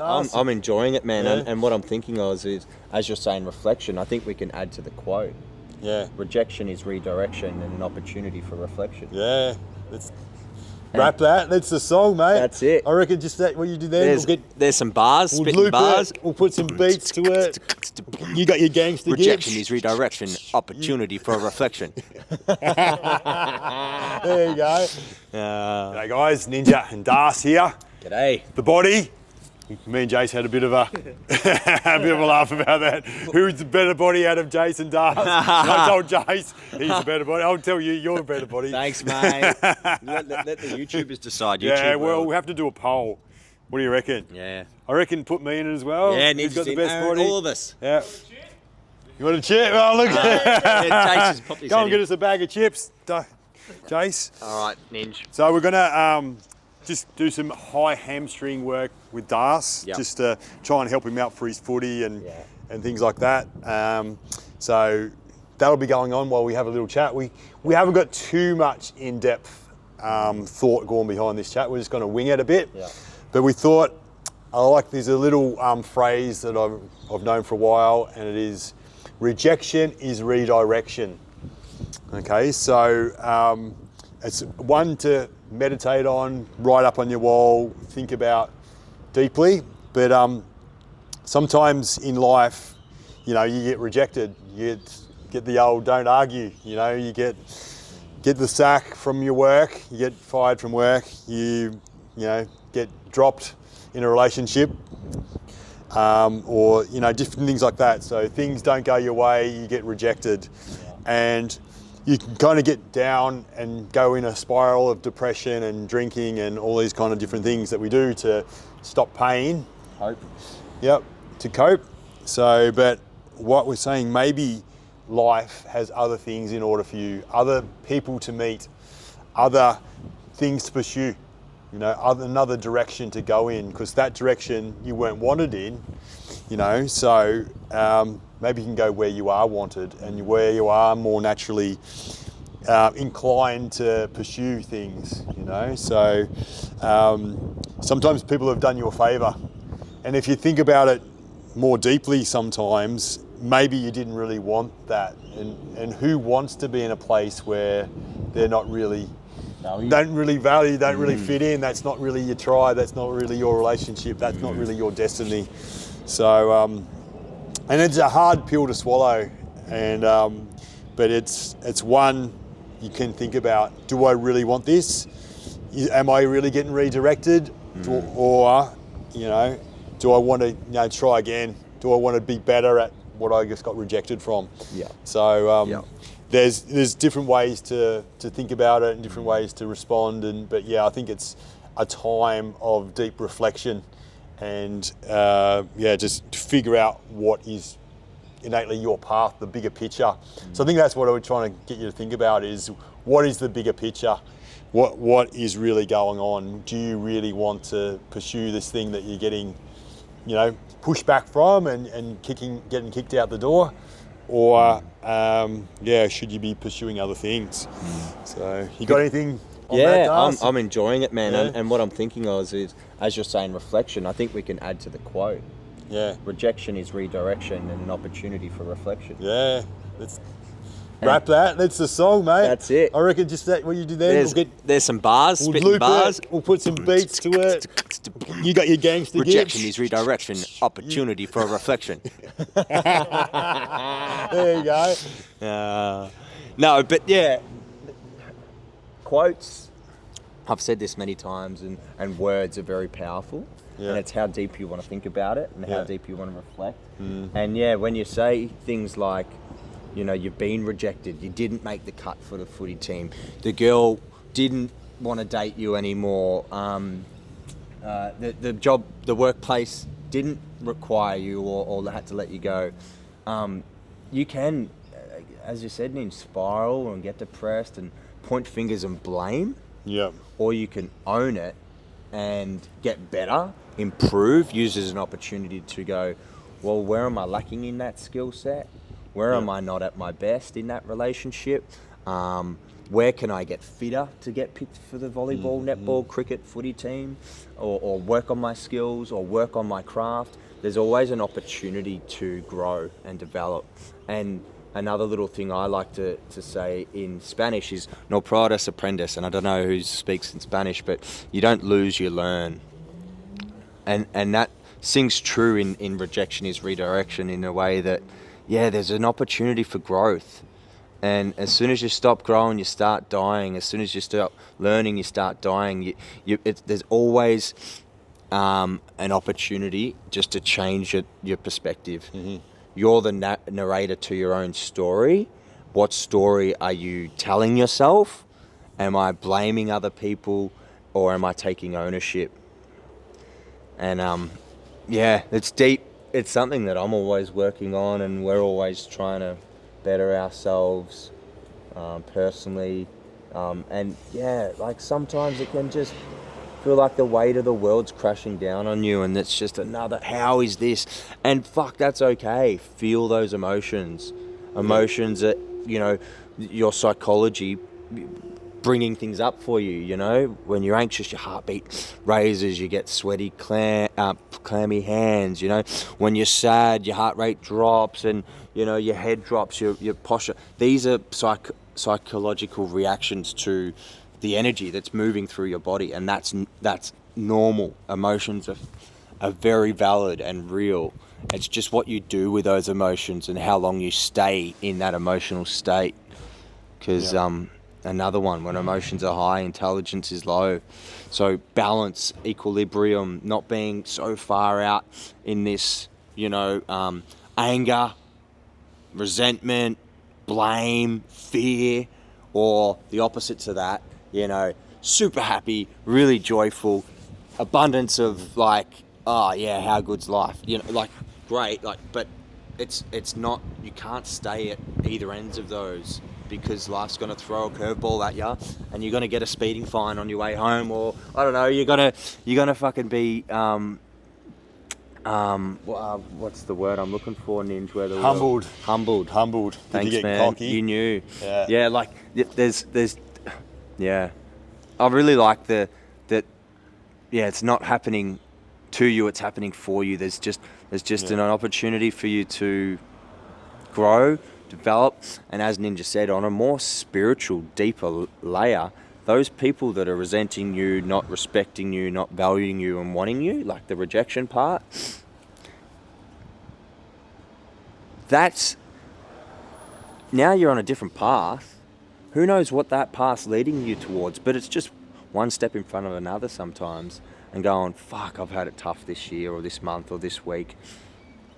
Darcy. I'm enjoying it, man. Yeah. And what I'm thinking of is, as you're saying, reflection. I think we can add to the quote. Yeah. Rejection is redirection and an opportunity for reflection. Yeah. Let's wrap that. That's the song, mate. That's it. I reckon just that what you do there. There's some bars, We'll spitting loop bars. it. We'll put some beats to it. You got your gangster Rejection gigs. is redirection, opportunity for reflection. There you go. Uh, Hey guys, Ninja and Darcy here. G'day. The body. Me and Jace had a bit of a laugh about that. Who's the better body out of Jace and Darcy? I told Jace he's a better body. I'll tell you, you're a better body. Thanks, mate. let the YouTubers decide. Yeah, well, world. we have to do a poll. What do you reckon? Yeah. I reckon put me in it as well. Yeah, Who's got the Ninja's best in. body? All of us. Yeah. You want a chip? Oh, look. Yeah, Jace has popped his Go head and get in. us a bag of chips, Jace. All right, Ninja. So we're gonna just do some high hamstring work with Darcy, Yep. just to try and help him out for his footy and things like that. So that'll be going on while we have a little chat. We haven't got too much in-depth thought going behind this chat. We're just going to wing it a bit. Yeah. But we thought, there's a little phrase that I've known for a while, and it is, rejection is redirection. Okay, so it's one to meditate on, write up on your wall, think about deeply. But sometimes in life, you get rejected. You get the old don't argue. You get the sack from your work. You get fired from work. You get dropped in a relationship, or different things like that. So things don't go your way. You get rejected, and you can kind of get down and go in a spiral of depression and drinking and all these kind of different things that we do to stop pain. Hope. Yep, to cope. So, but what we're saying, maybe life has other things in order for you, other people to meet, other things to pursue, another direction to go in, because that direction you weren't wanted in, so maybe you can go where you are wanted and where you are more naturally inclined to pursue things, So sometimes people have done you a favour, and if you think about it more deeply sometimes, maybe you didn't really want that. And who wants to be in a place where they're not really, don't really value, don't really fit in, that's not really your tribe, that's not really your relationship, that's not really your destiny. So, and it's a hard pill to swallow, and but it's one you can think about. Do I really want this? Am I really getting redirected? Or do I want to try again? Do I want to be better at what I just got rejected from? Yeah. So there's different ways to think about it and different ways to respond. But I think it's a time of deep reflection and just to figure out what is innately your path, the bigger picture. So I think that's what I was trying to get you to think about is, what is the bigger picture? What is really going on? Do you really want to pursue this thing that you're getting, pushed back from and getting kicked out the door? Or should you be pursuing other things? So you got anything on that, Darcy? I'm enjoying it, man. Yeah. And what I'm thinking of is, as you're saying, reflection. I think we can add to the quote. Yeah. Rejection is redirection and an opportunity for reflection. Yeah. Let's wrap that. That's the song, mate. That's it. I reckon just that what you do there. There's some bars, We'll spitting loop bars. it. We'll put some beats to it. You got your gangster Rejection gigs. is redirection, opportunity for reflection. There you go. No, but quotes, I've said this many times, and words are very powerful. Yeah. And it's how deep you want to think about it and how deep you want to reflect. Mm. And when you say things like, you've been rejected, you didn't make the cut for the footy team, the girl didn't want to date you anymore, the workplace didn't require you or had to let you go, you can, as you said, spiral and get depressed and point fingers and blame. Yeah. Or you can own it and get better, improve, use it as an opportunity to go, well, where am I lacking in that skill set? Where am I not at my best in that relationship? Where can I get fitter to get picked for the volleyball, netball, cricket, footy team, or work on my skills or work on my craft? There's always an opportunity to grow and develop. And another little thing I like to say in Spanish is no progres aprendes, and I don't know who speaks in Spanish, but you don't lose, you learn. And that sings true in Rejection is Redirection, in a way that, yeah, there's an opportunity for growth. And as soon as you stop growing, you start dying. As soon as you stop learning, you start dying. There's always an opportunity just to change your perspective. Mm-hmm. You're the narrator to your own story. What story are you telling yourself? Am I blaming other people, or am I taking ownership? And yeah, it's deep. It's something that I'm always working on, and we're always trying to better ourselves personally. And yeah, like sometimes it can just feel like the weight of the world's crashing down on you, and it's just another, how is this? And fuck, that's okay. Feel those emotions that, you know, your psychology bringing things up for you. You know, when you're anxious, your heartbeat raises, you get sweaty, clammy hands. You know, when you're sad, your heart rate drops, and you know, your head drops, your posture. These are psychological reactions to the energy that's moving through your body, and that's normal. Emotions are very valid and real. It's just what you do with those emotions and how long you stay in that emotional state. Because another one, when emotions are high, intelligence is low. So balance, equilibrium, not being so far out in this, you know, anger, resentment, blame, fear, or the opposite to that, you know, super happy, really joyful, abundance of like, oh yeah, how good's life, you know, like great, like, but it's not, you can't stay at either ends of those, because life's going to throw a curveball at you, and you're going to get a speeding fine on your way home, or I don't know, you're gonna fucking be what's the word I'm looking for, Ninja? Where the humbled. Thanks, Did you get man. cocky? You knew. Yeah. Like there's yeah. I really like that. Yeah, it's not happening to you; it's happening for you. There's just an opportunity for you to grow, develop, and as Ninja said, on a more spiritual, deeper layer, those people that are resenting you, not respecting you, not valuing you and wanting you, like the rejection part, that's, now you're on a different path. Who knows what that path's leading you towards, but it's just one step in front of another sometimes, and going, fuck, I've had it tough this year or this month or this week.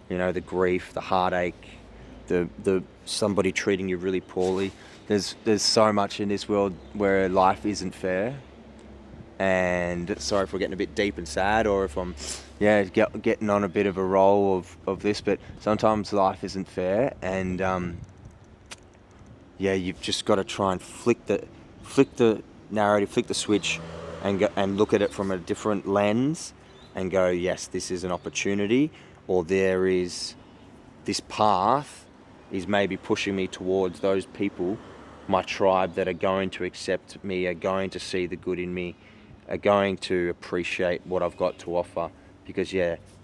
You know, the grief, the heartache, the somebody treating you really poorly. There's so much in this world where life isn't fair. And sorry if we're getting a bit deep and sad, or if I'm getting on a bit of a roll of this, but sometimes life isn't fair, and you've just got to try and flick the narrative, flick the switch, and look at it from a different lens, and go, yes, this is an opportunity, or there is this path is maybe pushing me towards those people, my tribe, that are going to accept me, are going to see the good in me, are going to appreciate what I've got to offer. Because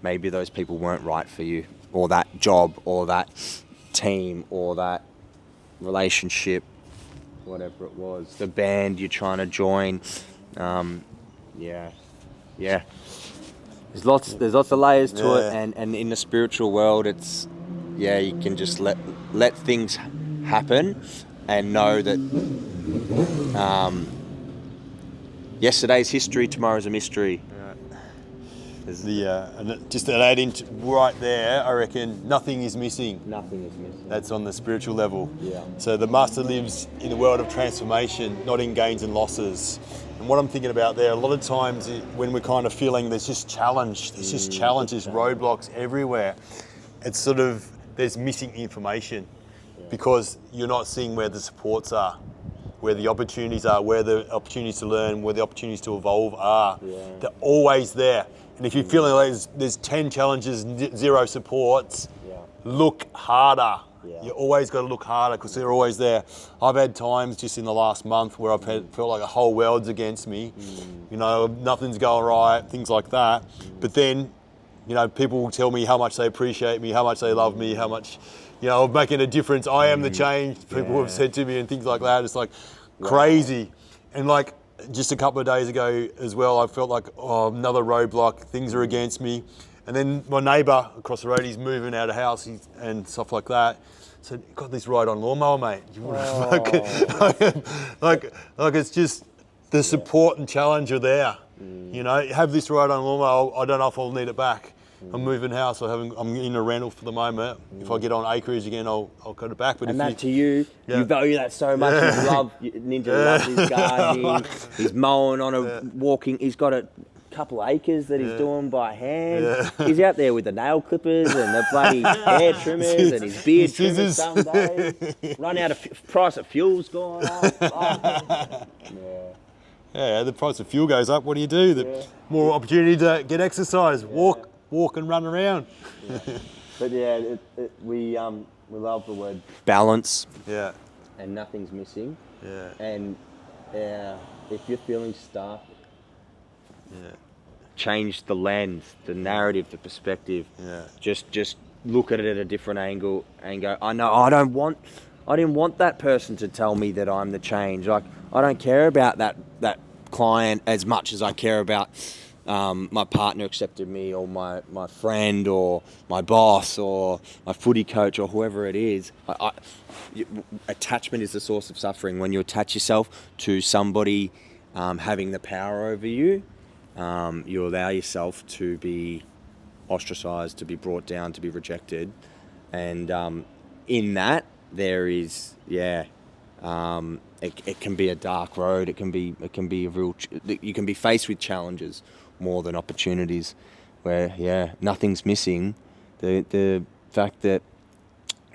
maybe those people weren't right for you, or that job, or that team, or that relationship, whatever it was, the band you're trying to join. There's lots of layers to it, and in the spiritual world, it's you can just let things happen, and know that yesterday's history, tomorrow's a mystery. And just to add in right there, I reckon nothing is missing. Nothing is missing. That's on the spiritual level. Yeah. So the master lives in the world of transformation, not in gains and losses. And what I'm thinking about there, a lot of times when we're kind of feeling there's just challenge, there's roadblocks everywhere. It's sort of, there's missing information, because you're not seeing where the supports are, where the opportunities are, where the opportunities to learn, where the opportunities to evolve are. Yeah. They're always there. And if you're feeling like there's 10 challenges, 0 supports, look harder. Yeah. You always got to look harder because they're always there. I've had times just in the last month where felt like a whole world's against me. You know, nothing's going right, things like that. But then, you know, people will tell me how much they appreciate me, how much they love me, how much, you know, I'm making a difference. I am the change people have said to me and things like that. It's like crazy. And like just a couple of days ago as well, I felt like, oh, another roadblock, things are against me. And then my neighbour across the road, he's moving out of house and stuff like that. Said, got this ride-on lawnmower, mate. You want to like it's just the support and challenge are there. You know, have this ride-on lawnmower. I don't know if I'll need it back. I'm moving house. I'm in a rental for the moment. If I get on acreage again, I'll cut it back. But and that to you, you value that so much. You love Ninja loves his gardening. He's mowing on a walking. He's got a couple of acres that he's doing by hand. He's out there with the nail clippers and the bloody hair trimmers and his beard trimmers some days. Run out of price of fuel's gone up. Yeah, the price of fuel goes up. What do you do? The more opportunity to get exercise, walk and run around. But we love the word balance. Yeah. And nothing's missing. Yeah. And if you're feeling stuck, change the lens, the narrative, the perspective. Yeah. Just look at it at a different angle and go, I know I didn't want that person to tell me that I'm the change. Like I don't care about that client as much as I care about my partner accepted me, or my friend, or my boss, or my footy coach, or whoever it is. Attachment is the source of suffering. When you attach yourself to somebody having the power over you, you allow yourself to be ostracized, to be brought down, to be rejected. And in that, there is, it can be a dark road. It can be a real, you can be faced with challenges more than opportunities, where nothing's missing. The fact that,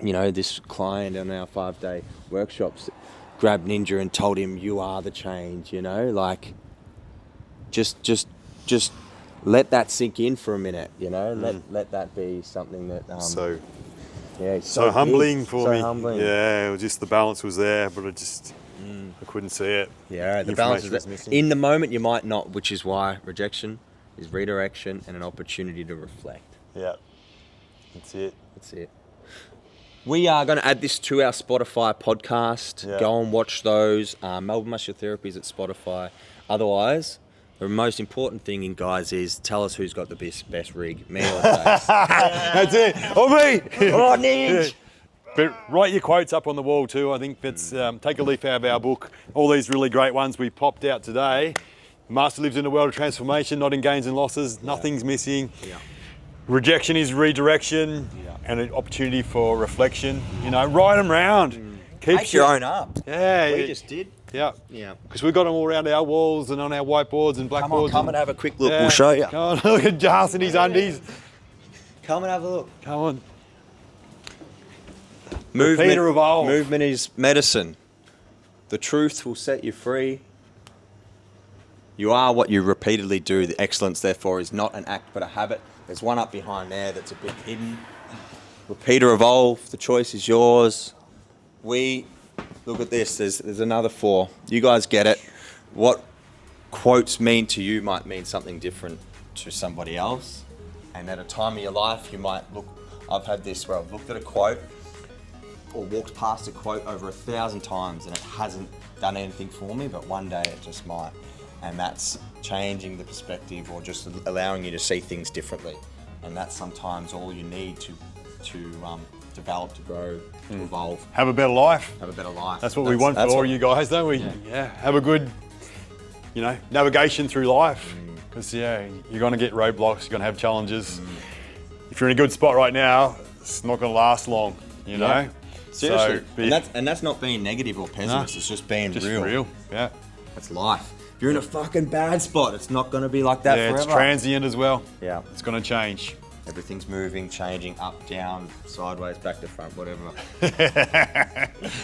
you know, this client on our 5-day workshops grabbed Ninja and told him, you are the change, you know, like just let that sink in for a minute, you know. Let that be something that so humbling big, for me. Humbling. Yeah, it was just the balance was there, but I couldn't see it. Yeah, the balance was missing. In the moment you might not, which is why rejection is redirection and an opportunity to reflect. Yeah, that's it. We are going to add this to our Spotify podcast. Yeah. Go and watch those. Melbourne Muscular Therapy is at Spotify. Otherwise, the most important thing, guys, is tell us who's got the best rig, me or Dace. That's it. Or me. Oh, Ninja. But write your quotes up on the wall too. I think that's take a leaf out of our book. All these really great ones we popped out today. Master lives in a world of transformation, not in gains and losses. Nothing's missing. Yeah. Rejection is redirection, and an opportunity for reflection. You know, write them round. Make your own up. Yeah. We just did. Yeah. Because we've got them all around our walls and on our whiteboards and blackboards. Come and have a quick look. We'll show you. Come on, look at Darcy and his undies. Come and have a look. Come on. Movement is medicine. The truth will set you free. You are what you repeatedly do. The excellence, therefore, is not an act but a habit. There's one up behind there that's a bit hidden. Repeat or evolve. The choice is yours. Look at this. There's another 4. You guys get it. What quotes mean to you might mean something different to somebody else. And at a time in your life, you might look. I've had this where I've looked at a quote or walked past a quote over 1,000 times and it hasn't done anything for me, but one day it just might. And that's changing the perspective or just allowing you to see things differently. And that's sometimes all you need to develop, to grow, to evolve. Have a better life. That's what we want for all you guys, don't we? Yeah. Have a good, navigation through life. Because, you're going to get roadblocks, you're going to have challenges. If you're in a good spot right now, it's not going to last long, you know? Seriously. And that's not being negative or pessimist, it's just being real. Yeah. That's life. If you're in a fucking bad spot, it's not going to be like that forever. It's transient as well. Yeah. It's going to change. Everything's moving, changing, up, down, sideways, back to front, whatever.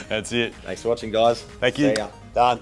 That's it. Thanks for watching, guys. Thank you. See ya. Done.